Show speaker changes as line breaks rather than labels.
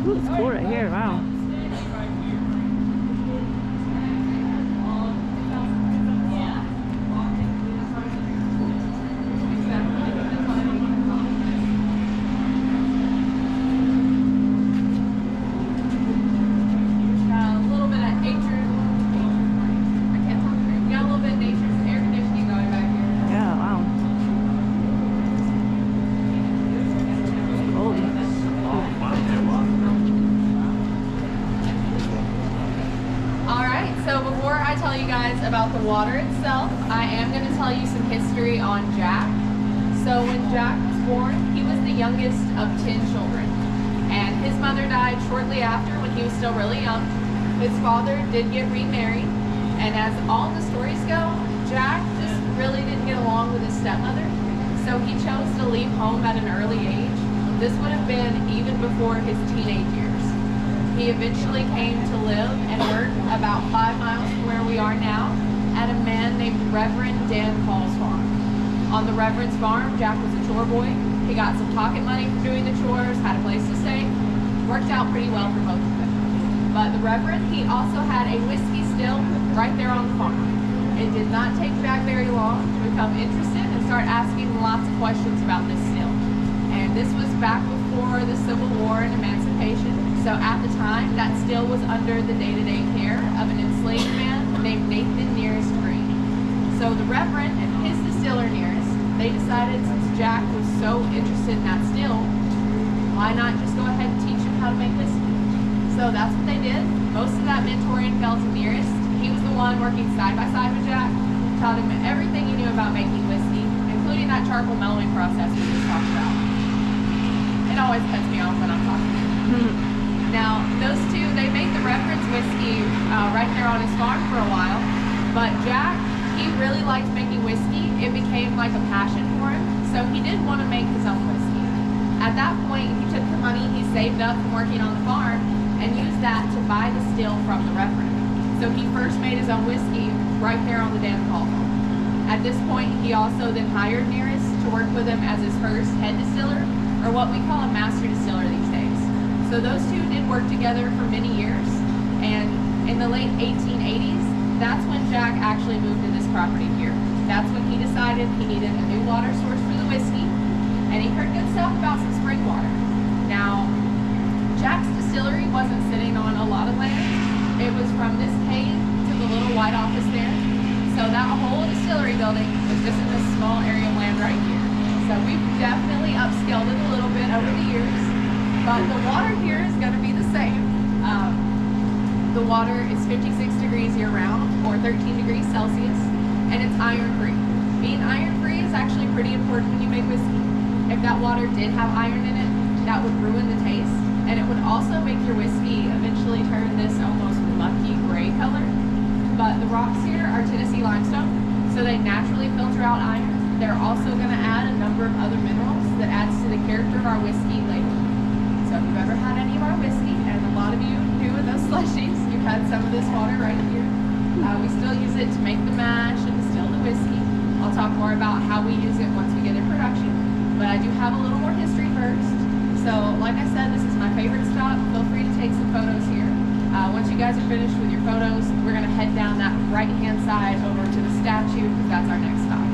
Ooh, it's cool right here. Wow.
About the water itself, I am going to tell you some history on Jack. So when Jack was born, he was the youngest of 10 children, and his mother died shortly after when he was still really young. His father did get remarried, and as all the stories go, Jack just really didn't get along with his stepmother, so he chose to leave home at an early age. This would have been even before his teenage years. He eventually came to live and work about 5 miles from where we are now at a man named Reverend Dan Call's farm. On the Reverend's farm, Jack was a chore boy. He got some pocket money for doing the chores, had a place to stay. Worked out pretty well for both of them. But the Reverend, he also had a whiskey still right there on the farm. It did not take Jack very long to become interested and start asking lots of questions about this still. And this was back before the Civil War and emancipation. So at the time, that still was under the day-to-day care of an enslaved man named Nathan Nearest Green. So the Reverend and his distiller Nearest, they decided since Jack was so interested in that still, why not just go ahead and teach him how to make whiskey? So that's what they did. Most of that mentoring fell to Nearest. He was the one working side by side with Jack, taught him everything he knew about making whiskey, including that charcoal mellowing process we just talked about. It always cuts me off when I'm talking. Now, those two, they made the Reverend's whiskey right there on his farm for a while, but Jack, he really liked making whiskey. It became like a passion for him, so he did want to make his own whiskey. At that point, he took the money he saved up from working on the farm and used that to buy the still from the Reverend. So he first made his own whiskey right there on the Dan Call farm. At this point, he also then hired Nearest to work with him as his first head distiller, or what we call a master distiller these days. So those two did work together for many years, and in the late 1880s, that's when Jack actually moved to this property here. That's when he decided he needed a new water source for the whiskey, and he heard good stuff about some spring water. Now, Jack's distillery wasn't sitting on a lot of land. It was from this cave to the little white office there. So that whole distillery building was just in this small area of land right here. So we've definitely upscaled it a little bit over the years. But the water here is going to be the same. The water is 56 degrees year-round, or 13 degrees Celsius, and it's iron-free. Being iron-free is actually pretty important when you make whiskey. If that water did have iron in it, that would ruin the taste, and it would also make your whiskey eventually turn this almost mucky gray color. But the rocks here are Tennessee limestone, so they naturally filter out iron. They're also going to add a number of other minerals that adds to the character of our whiskey later. So if you've ever had any of our whiskey, and a lot of you do with those slushies, you've had some of this water right here. We still use it to make the mash and distill the whiskey. I'll talk more about how we use it once we get in production, but I do have a little more history first. So like I said, this is my favorite stop. Feel free to take some photos here. Once you guys are finished with your photos, we're going to head down that right-hand side over to the statue, because that's our next stop.